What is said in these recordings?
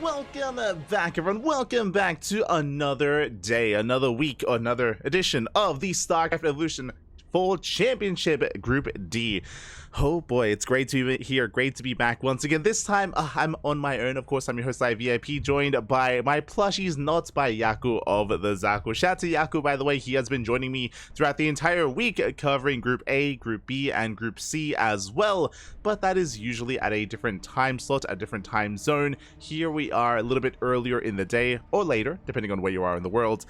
Welcome back, everyone. Welcome back to another day, another week, another edition of the StarCraft Evolution Fall Championship Group D. Oh boy, it's great to be here, great to be back once again. This time, I'm on my own. Of course, I'm your host, ZvP, joined by my plushies, not by Yaku of the Zaku. Shout out to Yaku, by the way. He has been joining me throughout the entire week, covering Group A, Group B, and Group C as well. But that is usually at a different time slot, a different time zone. Here we are a little bit earlier in the day, or later, depending on where you are in the world,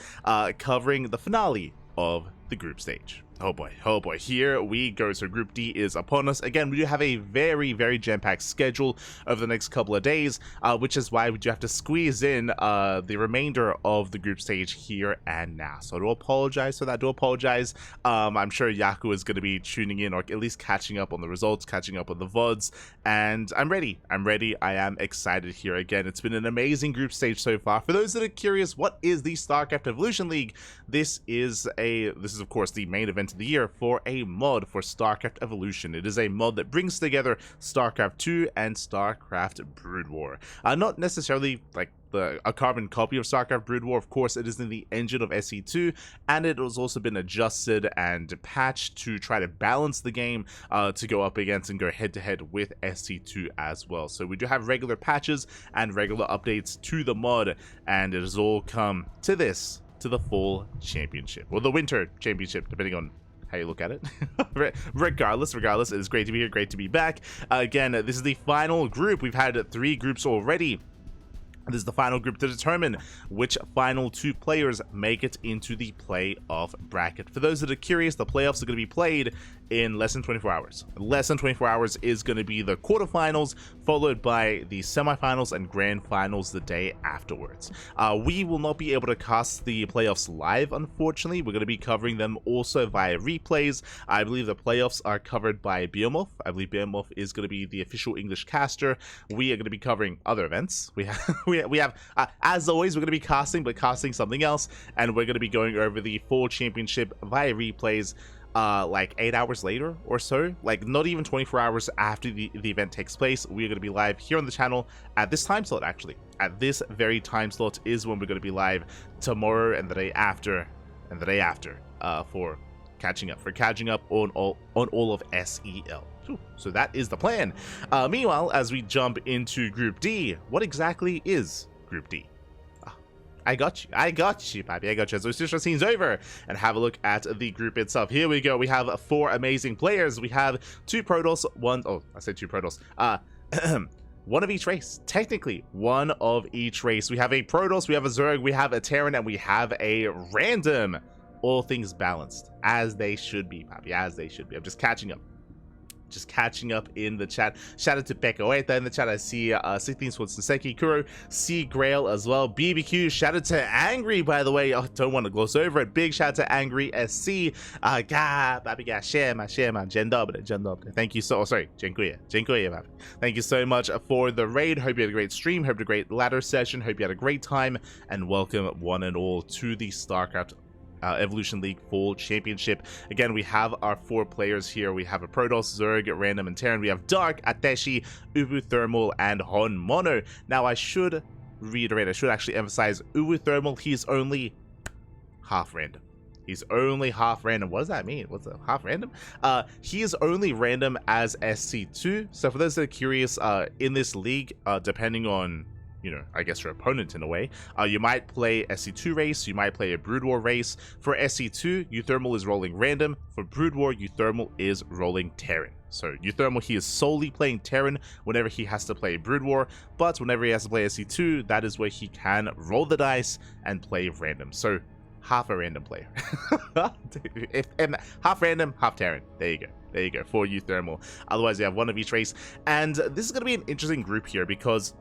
covering the finale of the group stage. Oh boy, here we go. So Group D is upon us. Again, we do have a very jam-packed schedule over the next couple of days, which is why we do have to squeeze in the remainder of the group stage here and now. So I do apologize for that, I'm sure Yaku is going to be tuning in, or at least catching up on the results, catching up on the VODs, and I'm ready, I am excited here. Again, it's been an amazing group stage so far. For those that are curious, what is the StarCraft Evolution League? This is of course the main event of the year for a mod for StarCraft Evolution. It is a mod that brings together StarCraft 2 and StarCraft Brood War. Not necessarily like a carbon copy of StarCraft Brood War. Of course, it is in the engine of SE2, and it has also been adjusted and patched to try to balance the game to go up against and go head-to-head with SE2 as well. So we do have regular patches and regular updates to the mod, and it has all come to this, to the Fall Championship, or the Winter Championship, depending on how you look at it. regardless, it is great to be here, great to be back. Again, this is the final group. We've had 3 groups already. This is the final group to determine which final 2 players make it into the playoff bracket. For those that are curious, the playoffs are going to be played in less than 24 hours. Less than 24 hours is going to be the quarterfinals, followed by the semifinals and grand finals the day afterwards. We will not be able to cast the playoffs live, unfortunately. We're going to be covering them also via replays. I believe the playoffs are covered by Behemoth. I believe Behemoth is going to be the official English caster. We are going to be covering other events. We have as always, we're going to be casting, but casting something else, and we're going to be going over the Fall Championship via replays like 8 hours later or so, like not even 24 hours after the event takes place. We're going to be live here on the channel at this time slot. Actually, at this very time slot is when we're going to be live tomorrow and the day after for catching up on all of SEL. So that is the plan. Meanwhile, as we jump into Group D, what exactly is Group D? I got you, Pappy, I got you. So switch our scenes over and have a look at the group itself. Here we go. We have 4 amazing players. We have 2 Protoss, I said 2 Protoss. One of each race. Technically, one of each race. We have a Protoss, we have a Zerg, we have a Terran, and we have a random. All things balanced, as they should be, Pappy, as they should be. I'm just catching up in the chat. Shout out to Bekoeta in the chat. I see 16 Swords Seki, Kuro, C Grail as well, BBQ. Shout out to Angry, by the way. Don't want to gloss over it. Big shout out to Angry SC. Babi share my Jendobre. Thank you so Jenkuya, Babi. Thank you so much for the raid. Hope you had a great stream, hope you had a great ladder session, hope you had a great time, and welcome one and all to the StarCraft Evolution League Fall Championship. Again, we have our 4 players here. We have a Protoss, Zerg, Random, and Terran. We have Dark, Ateshi, Ubu Thermal, and Hon Mono. Now, I should reiterate, I should actually emphasize, Ubu Thermal, he's only half random. He's only half random. What does that mean? What's a half random? He is only random as SC2. So for those that are curious, in this league, depending on, you know, I guess your opponent in a way, you might play SC2 race, you might play a Brood War race. For SC2, Euthermal is rolling random. For Brood War, Euthermal is rolling Terran. So Euthermal, he is solely playing Terran whenever he has to play Brood War, but whenever he has to play SC2, that is where he can roll the dice and play random. So half a random player. Half random, half Terran. There you go for Euthermal. Otherwise, you have one of each race. And this is going to be an interesting group here because,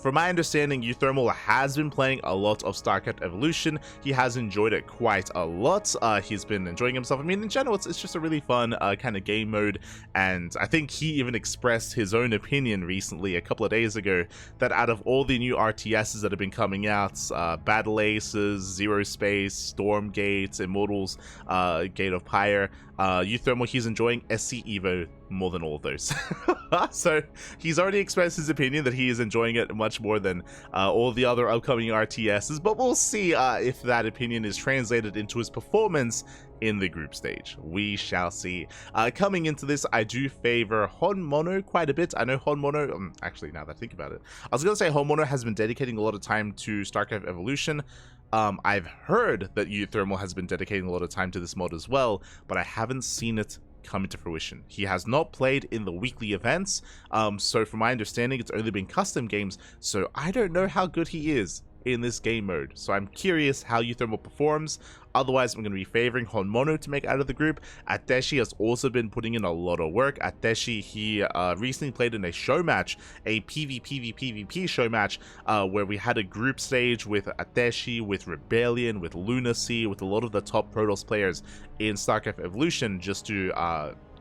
from my understanding, Euthermal has been playing a lot of StarCraft Evolution. He has enjoyed it quite a lot. He's been enjoying himself. I mean, in general, it's just a really fun kind of game mode. And I think he even expressed his own opinion recently, a couple of days ago, that out of all the new RTSs that have been coming out, Battle Aces, Zero Space, Stormgate, Immortals, Gate of Pyre, Euthermal, he's enjoying SC Evo more than all of those. So he's already expressed his opinion that he is enjoying it much more than all the other upcoming RTSs, but we'll see if that opinion is translated into his performance in the group stage. We shall see. Coming into this, I do favor Honmono quite a bit. I know Honmono, actually, now that I think about it, I was going to say Honmono has been dedicating a lot of time to StarCraft Evolution. I've heard that Thermal has been dedicating a lot of time to this mod as well, but I haven't seen it come into fruition. He has not played in the weekly events, so from my understanding, it's only been custom games, so I don't know how good he is in this game mode. So I'm curious how Thermal performs. Otherwise, I'm going to be favoring Honmono to make out of the group. Ateshi has also been putting in a lot of work. Ateshi, he recently played in a show match, a PvP show match, where we had a group stage with Ateshi, with Rebellion, with Lunacy, with a lot of the top Protoss players in StarCraft Evolution, just to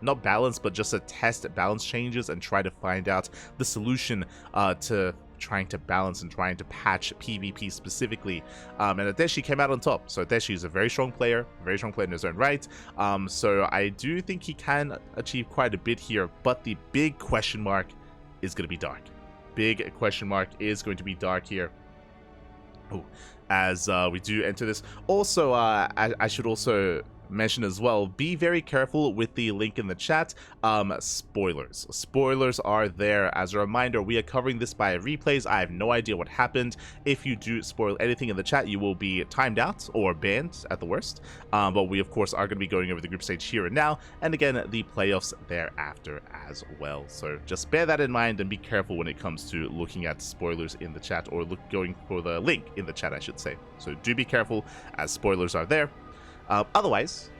not balance, but just to test balance changes and try to find out the solution to trying to balance and trying to patch PvP specifically, and Ateshi came out on top. So Ateshi is a very strong player in his own right, so I do think he can achieve quite a bit here, but the big question mark is going to be Dark. Big question mark is going to be Dark here. Ooh, as we do enter this. Also, I should also mention as well, be very careful with the link in the chat. Spoilers are there. As a reminder, we are covering this by replays. I have no idea what happened. If you do spoil anything in the chat, you will be timed out or banned at the worst, but we of course are going to be going over the group stage here and now, and again the playoffs thereafter as well. So just bear that in mind and be careful when it comes to looking at spoilers in the chat, or going for the link in the chat, I should say. So do be careful, as spoilers are there. Otherwise,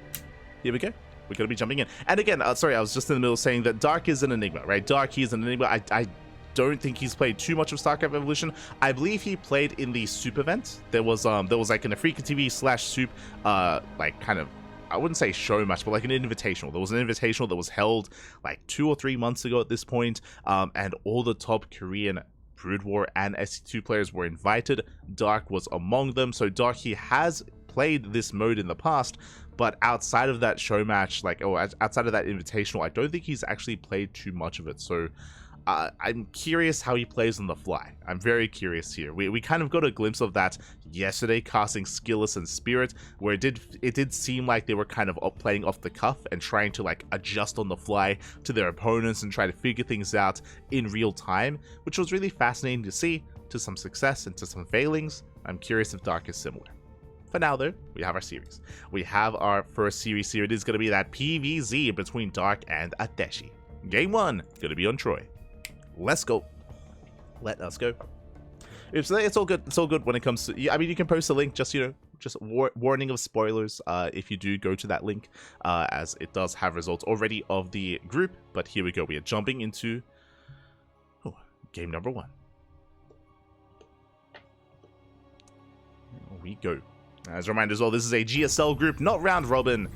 here we go. We're going to be jumping in. And again, sorry, I was just in the middle saying that Dark is an enigma, right? Dark, he's an enigma. I don't think he's played too much of StarCraft Evolution. I believe he played in the Soup event. There was like an Afrika TV /Soup, like kind of, I wouldn't say show match, but like an invitational. There was an invitational that was held like 2 or 3 months ago at this point, and all the top Korean Brood War and SC2 players were invited. Dark was among them. So Dark, he has played this mode in the past, but outside of that show match, outside of that invitational, I don't think he's actually played too much of it. So I'm curious how he plays on the fly. I'm very curious here. We kind of got a glimpse of that yesterday, casting Skilless and Spirit, where it did seem like they were kind of playing off the cuff and trying to like adjust on the fly to their opponents and try to figure things out in real time, which was really fascinating to see, to some success and to some failings. I'm curious if Dark is similar. For now, though, we have our series. We have our first series here. It is going to be that PvZ between Dark and Ateshi. Game 1, going to be on Troy. Let's go. Let us go. It's all good. It's all good when it comes to... I mean, you can post a link, just, just warning of spoilers if you do go to that link, as it does have results already of the group. But here we go. We are jumping into game number 1. Here we go. As a reminder as well, this is a GSL group, not round robin.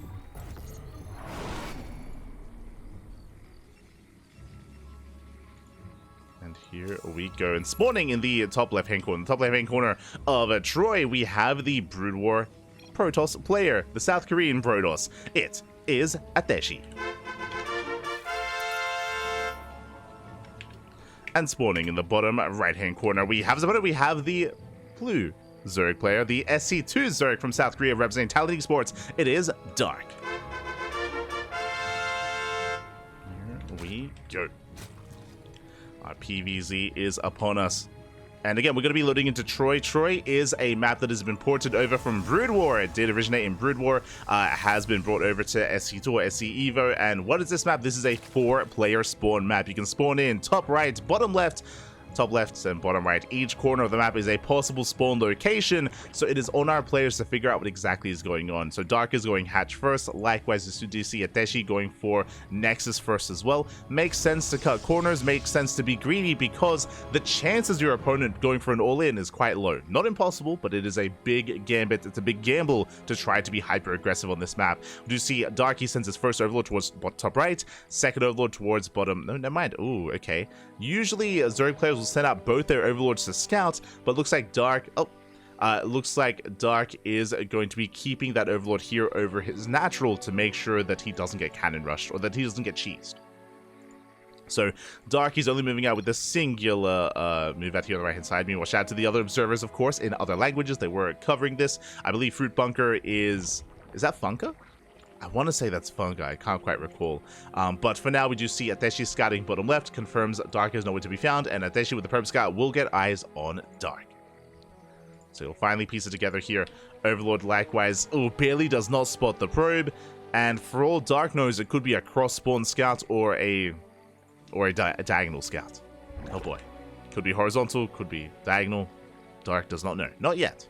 And here we go. And spawning in the top left-hand corner, of Troy, we have the Brood War Protoss player, the South Korean Protoss. It is Ateshi. And spawning in the bottom right-hand corner, we have the blue Zerg player, the SC2 Zerg from South Korea representing Talent Esports. It is Dark. Here we go. Our PvZ is upon us. And again, we're going to be loading into Troy. Troy is a map that has been ported over from Brood War. It did originate in Brood War, has been brought over to SC2 or SC Evo. And what is this map? This is a 4-player spawn map. You can spawn in top right, bottom left, top left and bottom right. Each corner of the map is a possible spawn location, so it is on our players to figure out what exactly is going on. So Dark is going hatch first, likewise you do see Ateshi going for Nexus first as well. Makes sense to cut corners, makes sense to be greedy, because the chances your opponent going for an all-in is quite low. Not impossible, but it is a big gambit. It's a big gamble to try to be hyper aggressive on this map. We do see Dark, he sends his first overlord towards top right, second overlord towards bottom. No, never mind. Ooh, okay. Usually Zerg players will send out both their overlords to scout, but looks like Dark is going to be keeping that overlord here over his natural to make sure that he doesn't get cannon rushed or that he doesn't get cheesed. So Dark is only moving out with the singular move out here on the right hand side. Meanwhile, shout out to the other observers, of course, in other languages. They were covering this. I believe Fruit Bunker is that Funka? I want to say that's Funka. I can't quite recall. But for now, we do see Ateshi scouting bottom left, confirms Dark is nowhere to be found, and Ateshi with the probe scout will get eyes on Dark. So he'll finally piece it together here. Overlord likewise, barely does not spot the probe, and for all Dark knows, it could be a cross-spawn scout or a diagonal scout. Oh boy. Could be horizontal, could be diagonal. Dark does not know. Not yet.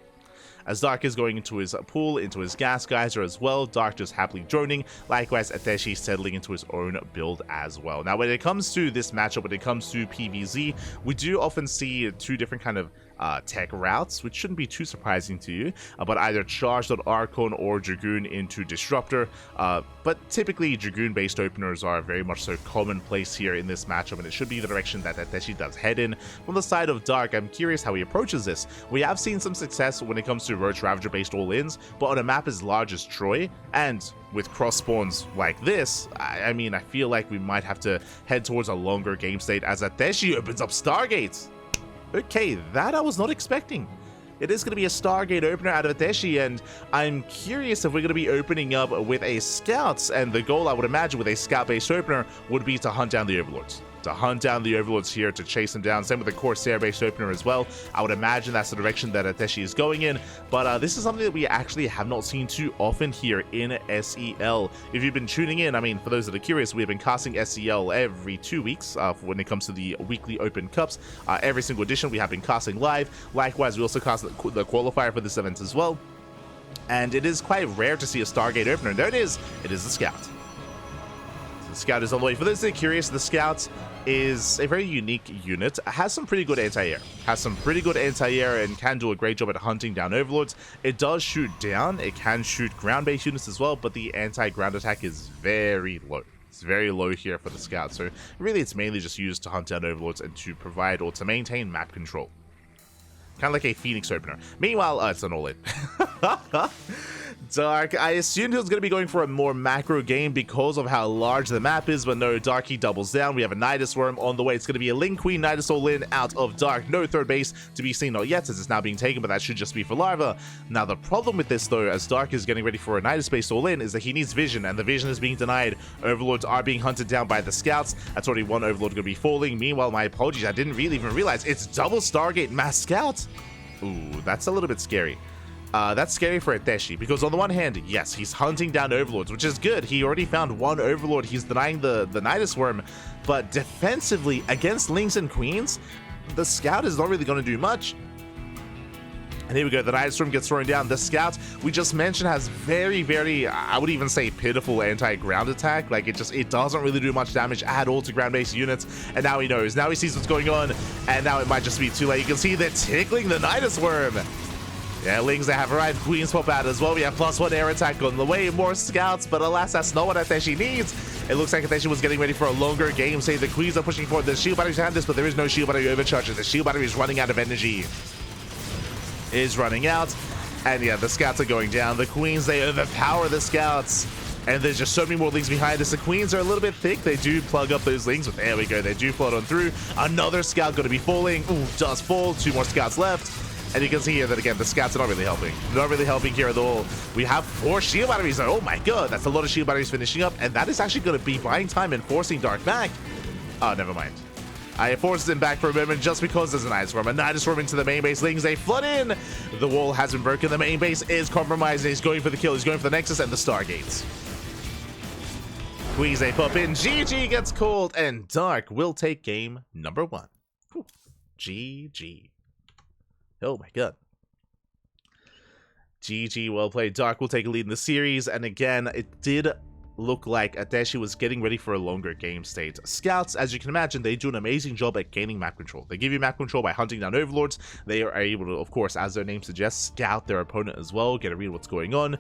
As Dark is going into his pool, into his gas geyser as well, Dark just happily droning. Likewise, Ateshi settling into his own build as well. Now, when it comes to this matchup, when it comes to PvZ, we do often see two different kind of tech routes, which shouldn't be too surprising to you, but either Charged.Archon or Dragoon into Disruptor, but typically Dragoon-based openers are very much so commonplace here in this matchup, and it should be the direction that Ateshi does head in. From the side of Dark, I'm curious how he approaches this. We have seen some success when it comes to Roach Ravager-based all-ins, but on a map as large as Troy, and with cross spawns like this, I mean, I feel like we might have to head towards a longer game state as Ateshi opens up Stargates. Okay, that I was not expecting. It is going to be a Stargate opener out of Ateshi, and I'm curious if we're going to be opening up with a Scouts, and the goal I would imagine with a Scout-based opener would be to hunt down the Overlords. To hunt down the Overlords here, to chase them down. Same with the Corsair-based opener as well. I would imagine that's the direction that Ateshi is going in, but this is something that we actually have not seen too often here in SEL. If you've been tuning in, I mean, for those that are curious, we have been casting SEL every 2 weeks when it comes to the weekly Open Cups. Every single edition we have been casting live. Likewise, we also cast the qualifier for this event as well. And it is quite rare to see a Stargate opener. There it is. It is the Scout. The Scout is on the way. For those that are curious, the Scout is a very unique unit. Has some pretty good anti-air. And can do a great job at hunting down Overlords. It does shoot down. It can shoot ground-based units as well, but the anti-ground attack is very low. It's very low here for the Scout. So really, it's mainly just used to hunt down Overlords and to provide or to maintain map control. Kind of like a Phoenix opener. Meanwhile, it's an all-in. Dark, I assumed he was going to be going for a more macro game because of how large the map is, but no, Dark, he doubles down. We have a Nidus Worm on the way. It's going to be a Link Queen Nidus all-in out of Dark. No third base to be seen, not yet, as it's now being taken, but that should just be for Larva. Now, the problem with this, though, as Dark is getting ready for a Nidus-based all-in, is that he needs vision, and the vision is being denied. Overlords are being hunted down by the Scouts. That's already one Overlord going to be falling. Meanwhile, my apologies, I didn't really even realize it's double Stargate Mass Scout. Ooh, that's a little bit scary. That's scary for Ateshi, because on the one hand, yes, he's hunting down Overlords, which is good. He already found one Overlord. He's denying the Nidus Worm, but defensively, against Links and Queens, the Scout is not really going to do much. And here we go, the Nidus Worm gets thrown down. The Scout, we just mentioned, has very, very, I would even say pitiful anti-ground attack. Like, it doesn't really do much damage at all to ground-based units. And now he knows. Now he sees what's going on, and now it might just be too late. You can see they're tickling the Nidus Worm. Yeah, Lings, they have arrived. Queens pop out as well. We have +1 air attack on the way. More Scouts, but alas, that's not what Ateshi needs. It looks like Ateshi was getting ready for a longer game. Say the Queens are pushing forward. The shield batteries have this, but there is no shield battery overcharge. The shield battery is running out of energy. Is running out. And yeah, the Scouts are going down. The Queens, they overpower the Scouts. And there's just so many more Lings behind us. The Queens are a little bit thick. They do plug up those Lings, but there we go. They do float on through. Another Scout going to be falling. Ooh, does fall. 2 more Scouts left. And you can see here that, again, the Scouts are not really helping. Not really helping here at all. We have 4 shield batteries. Oh my god, that's a lot of shield batteries finishing up. And that is actually going to be buying time and forcing Dark back. Oh, never mind. I forced him back for a moment just because there's a Nidus Worm. A Nidus Worm into the main base. Lings, they flood in. The wall has been broken. The main base is compromised. He's going for the kill. He's going for the Nexus and the Stargates. Queens, they pop in. GG gets called. And Dark will take game number 1. Whew. GG. Oh my god. GG, well played. Dark will take a lead in the series, and again, it did look like Ateshi was getting ready for a longer game state. Scouts, as you can imagine, they do an amazing job at gaining map control. They give you map control by hunting down Overlords. They are able to, of course, as their name suggests, scout their opponent as well, get a read of what's going on.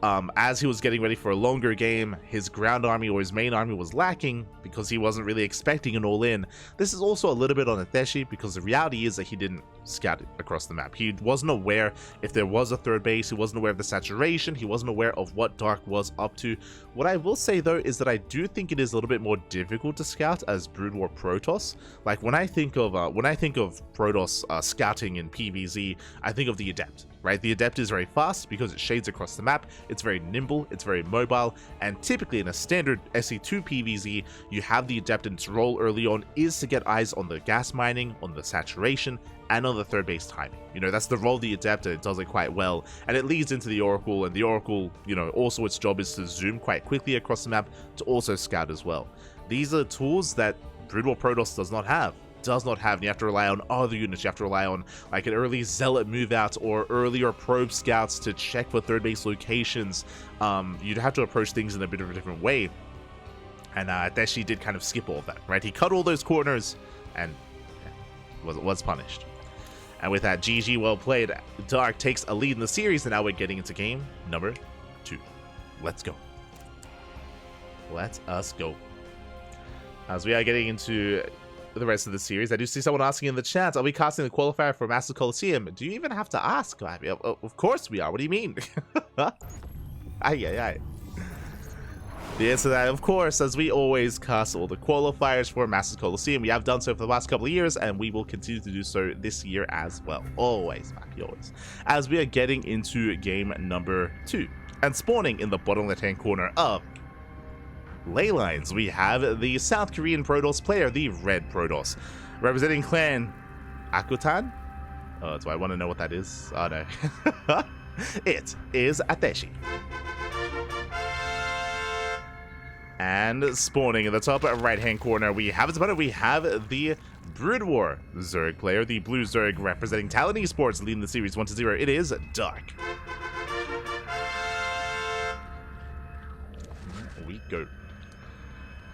As he was getting ready for a longer game, his ground army or his main army was lacking because he wasn't really expecting an all-in. This is also a little bit on Ateshi because the reality is that he didn't scout it across the map. He wasn't aware if there was a third base, he wasn't aware of the saturation, he wasn't aware of what Dark was up to. What I will say though is that I do think it is a little bit more difficult to scout as Brood War Protoss. Like when I think of Protoss scouting in PvZ, I think of the Adept, right? The Adept is very fast because it shades across the map, it's very nimble, it's very mobile, and typically in a standard SE2 PvZ, you have the Adept, and its role early on is to get eyes on the gas mining, on the saturation, and on the third base timing. You know, that's the role of the Adept, and it does it quite well, and it leads into the Oracle, and the Oracle, you know, also its job is to zoom quite quickly across the map to also scout as well. These are tools that Brood War Protoss does not have, and you have to rely on other units. You have to rely on like an early Zealot move out or earlier probe scouts to check for third base locations. You'd have to approach things in a bit of a different way, and Ateshi did kind of skip all of that, right? He cut all those corners and was punished. And with that, GG, well played. Dark takes a lead in the series, and now we're getting into game number 2. Let's go. Let us go. As we are getting into the rest of the series, I do see someone asking in the chat, are we casting the qualifier for Master Coliseum? Do you even have to ask? I mean, of course we are. What do you mean? Aye. The answer to that, of course, as we always cast all the qualifiers for Masters Coliseum. We have done so for the last couple of years, and we will continue to do so this year as well. Always, Maki, always. As we are getting into game number 2, and spawning in the bottom left-hand corner of Leylines, we have the South Korean Protoss player, the Red Protoss. Representing clan Akutan? Do I want to know what that is? Oh, no. It is Ateshi. And spawning in the top right-hand corner, we have the Brood War Zerg player, the Blue Zerg representing Talon Esports, leading the series 1-0. It is Dark. Here we go.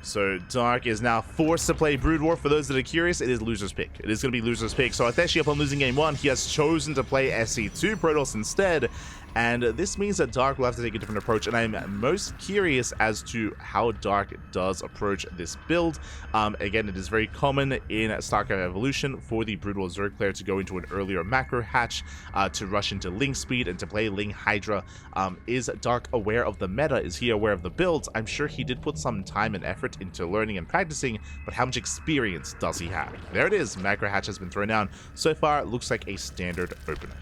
So Dark is now forced to play Brood War. For those that are curious, it is loser's pick. It is going to be loser's pick. So Ateshi, upon losing game 1, he has chosen to play SE2 Protoss instead. And this means that Dark will have to take a different approach, and I'm most curious as to how Dark does approach this build. Again, it is very common in StarCraft Evolution for the Brood War Zerg player to go into an earlier macro hatch, to rush into Ling speed and to play Ling Hydra. Is Dark aware of the meta? Is he aware of the builds? I'm sure he did put some time and effort into learning and practicing, but how much experience does he have? There it is, macro hatch has been thrown down. So far, it looks like a standard opener.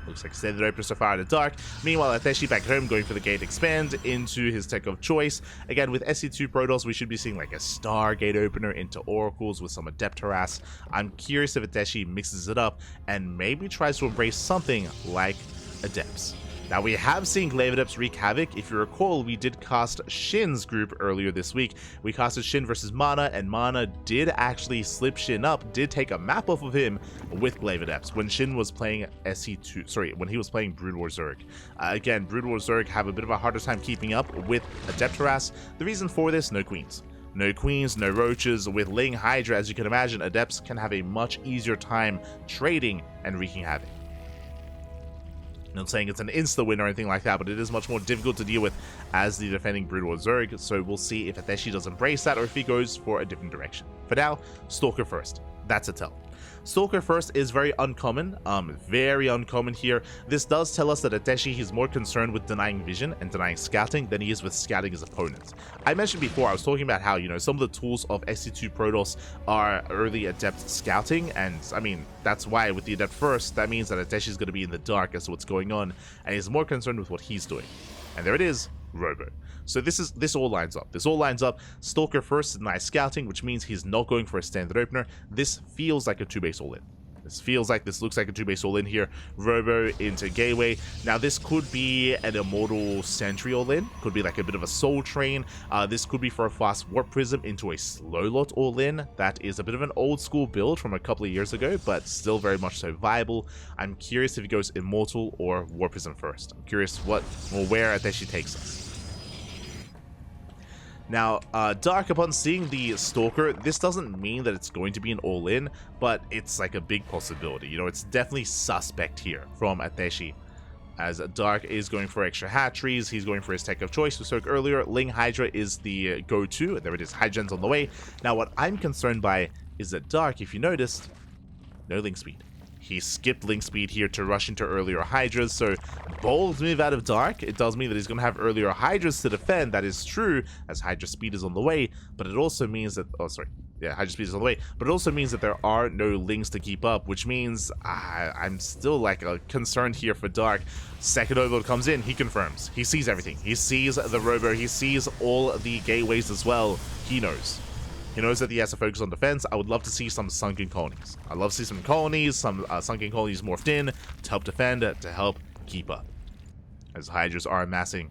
Looks like standard opener so far in the Dark. Meanwhile, Ateshi back home going for the Gate Expand into his tech of choice. Again, with SE2 Protoss, we should be seeing like a Stargate opener into Oracles with some Adept harass. I'm curious if Ateshi mixes it up and maybe tries to embrace something like Adepts. Now, we have seen Glaive Adepts wreak havoc. If you recall, we did cast Shin's group earlier this week. We casted Shin versus Mana, and Mana did actually slip Shin up, did take a map off of him with Glaive Adepts when Shin was playing when he was playing Brood War Zerg. Again, Brood War Zerg have a bit of a harder time keeping up with Adept harass. The reason for this, no queens. No queens, no roaches. With Ling Hydra, as you can imagine, Adepts can have a much easier time trading and wreaking havoc. Not saying it's an insta win or anything like that, but it is much more difficult to deal with as the defending Brood War Zerg, so we'll see if Ateshi does embrace that or if he goes for a different direction. For now, Stalker first. That's a tell. Stalker first is very uncommon here. This does tell us that Ateshi is more concerned with denying vision and denying scouting than he is with scouting his opponents. I mentioned before, I was talking about how, you know, some of the tools of SE2 Protoss are early Adept scouting, and I mean, that's why with the Adept first, that means that Ateshi is going to be in the dark as to what's going on, and he's more concerned with what he's doing. And there it is, Robo. So this all lines up. This all lines up. Stalker first is nice scouting, which means he's not going for a standard opener. This feels like a 2-base all-in. This looks like a 2-base all-in here. Robo into Gateway. Now this could be an Immortal Sentry all-in. Could be like a bit of a Soul Train. This could be for a fast Warp Prism into a Slow Lot all-in. That is a bit of an old school build from a couple of years ago, but still very much so viable. I'm curious if he goes Immortal or Warp Prism first. I'm curious where Ateshi takes us. Now, Dark, upon seeing the Stalker, this doesn't mean that it's going to be an all-in, but it's like a big possibility. You know, it's definitely suspect here from Ateshi. as Dark is going for extra hatcheries. He's going for his tech of choice. We spoke earlier, Ling Hydra is the go-to. There it is, Hydra's on the way. Now what I'm concerned by is that Dark, if you noticed, no Ling speed. He skipped Ling speed here to rush into earlier Hydras, so bold move out of Dark. It does mean that he's going to have earlier Hydras to defend. That is true, as Hydra speed is on the way, but it also means that... Oh, sorry. Yeah, Hydra speed is on the way, but it also means that there are no Lings to keep up, which means I'm still like concerned here for Dark. Second Overlord comes in, he confirms. He sees everything. He sees the Robo, he sees all the gateways as well. He knows. He knows that he has to focus on defense. I would love to see some sunken colonies. I'd love to see some colonies, some sunken colonies morphed in to help defend, to help keep up. As Hydras are amassing.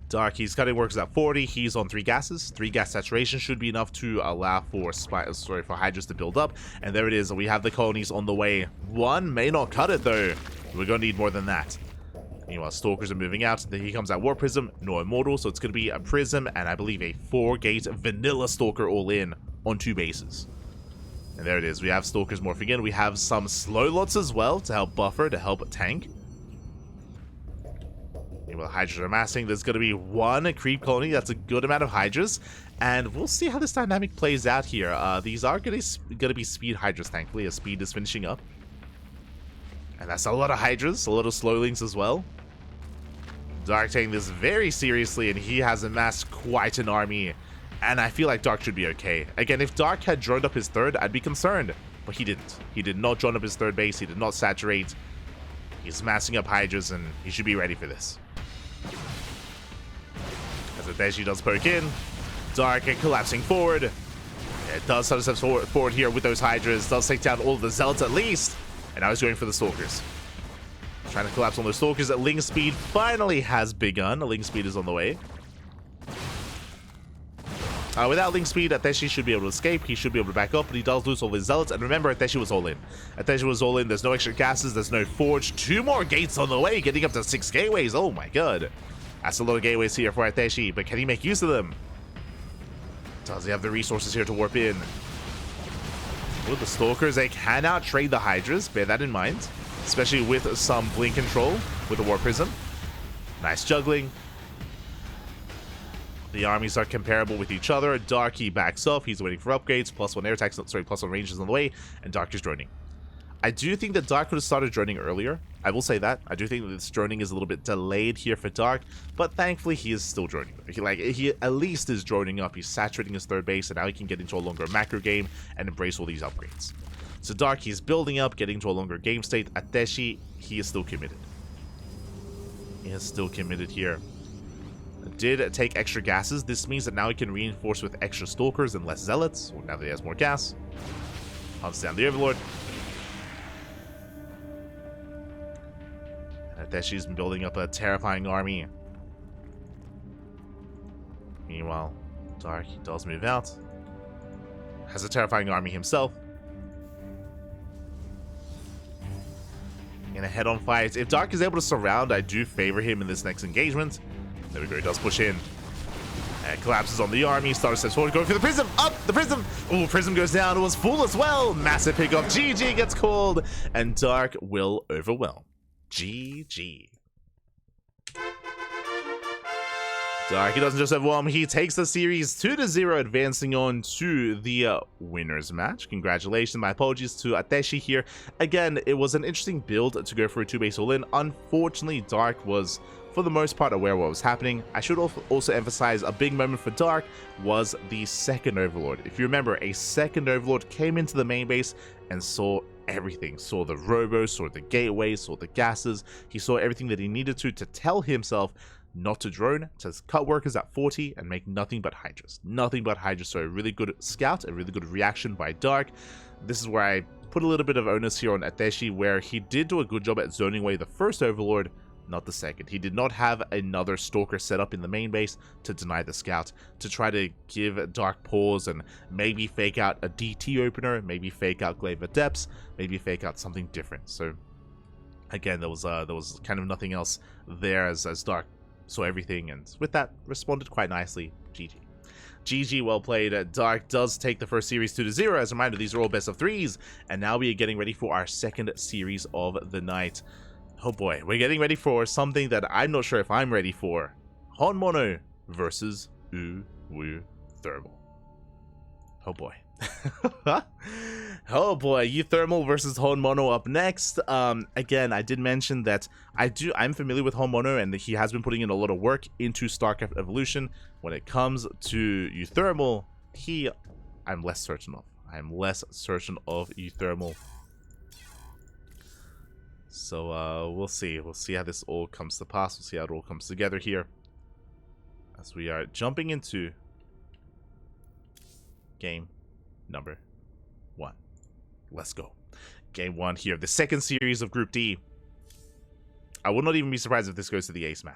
Dark, he's cutting workers at 40. He's on 3 gases. 3 gas saturation should be enough to allow for Hydras to build up. And there it is. We have the colonies on the way. 1 may not cut it though. We're going to need more than that. Meanwhile, Stalkers are moving out. Then he comes out War Prism, no Immortal, so it's going to be a Prism and I believe a 4-gate Vanilla Stalker all in on 2 bases. And there it is. We have Stalkers morphing in. We have some slow lots as well to help buffer, to help tank. Meanwhile, Hydras are amassing. There's going to be 1 creep colony. That's a good amount of Hydras. And we'll see how this dynamic plays out here. These are going to be speed Hydras, thankfully, as speed is finishing up. And that's a lot of Hydras, a lot of Slowlings as well. Dark taking this very seriously, and he has amassed quite an army. And I feel like Dark should be okay. Again, if Dark had droned up his 3rd, I'd be concerned. But he didn't. He did not drone up his 3rd base. He did not saturate. He's massing up Hydras, and he should be ready for this. As Ateshi does poke in. Dark collapsing forward. It does start to step forward here with those Hydras. Does take down all of the Zealots at least. And now he's going for the Stalkers. Trying to collapse on those Stalkers. Ling speed finally has begun. Ling speed is on the way. Without Ling speed, Ateshi should be able to escape. He should be able to back up, but he does lose all of his Zealots. And remember, Ateshi was all in. Ateshi was all in. There's no extra gases. There's no Forge. 2 more gates on the way, getting up to 6 gateways. Oh my god. That's a lot of gateways here for Ateshi, but can he make use of them? Does he have the resources here to warp in? With the Stalkers, they can out-trade the Hydras. Bear that in mind. Especially with some blink control with the War Prism. Nice juggling. The armies are comparable with each other. Dark, he backs off. He's waiting for upgrades. +1 air attacks, sorry, +1 range is on the way. And Dark is droning. I do think that Dark could have started droning earlier. I will say that. I do think that this droning is a little bit delayed here for Dark. But thankfully, he is still droning. He at least is droning up. He's saturating his 3rd base. And now he can get into a longer macro game and embrace all these upgrades. So Dark, he's building up, getting to a longer game state. Ateshi, he is still committed. He is still committed here. Did take extra gases. This means that now he can reinforce with extra Stalkers and less Zealots. Well, now that he has more gas. Hunts down the Overlord. And Ateshi's been building up a terrifying army. Meanwhile, Dark, he does move out. Has a terrifying army himself. In a head-on fight. If Dark is able to surround, I do favor him in this next engagement. There we go, he does push in. And collapses on the army. Starter steps forward, going for the Prism. Up! The Prism! Oh, Prism goes down. It was full as well. Massive pickup. GG gets called. And Dark will overwhelm. GG. Dark, he doesn't just overwhelm, he takes the series 2-0, advancing on to the winners match. Congratulations, my apologies to Ateshi here. Again, it was an interesting build to go for a 2-base all-in. Unfortunately, Dark was, for the most part, aware of what was happening. I should also emphasize a big moment for Dark was the second Overlord. If you remember, a second Overlord came into the main base and saw everything. Saw the Robo, saw the gateways, saw the gases. He saw everything that he needed to tell himself not to drone, to cut workers at 40 and make nothing but Hydras. Nothing but Hydras. So a really good scout, a really good reaction by Dark. This is where I put a little bit of onus here on Ateshi, where he did do a good job at zoning away the first Overlord, not the second. He did not have another Stalker set up in the main base to deny the scout, to try to give Dark pause and maybe fake out a DT opener, maybe fake out Glaive of Depths, maybe fake out something different. So again, there was kind of nothing else there as Dark saw everything, and with that, responded quite nicely. GG. GG, well played. Dark does take the first series 2-0. As a reminder, these are all best of 3s, and now we are getting ready for our second series of the night. Oh boy, we're getting ready for something that I'm not sure if I'm ready for. Honmono versus Uwu Thermal. Oh boy. Oh boy, Thermal versus Honmono up next. Again, I did mention that I'm familiar with Honmono, and he has been putting in a lot of work into StarCraft Evolution. When it comes to Thermal, I'm less certain of. I'm less certain of Thermal. So we'll see. We'll see how this all comes to pass. We'll see how it all comes together here. As we are jumping into game number 1. Let's go. Game 1 here. The second series of Group D. I would not even be surprised if this goes to the ace match.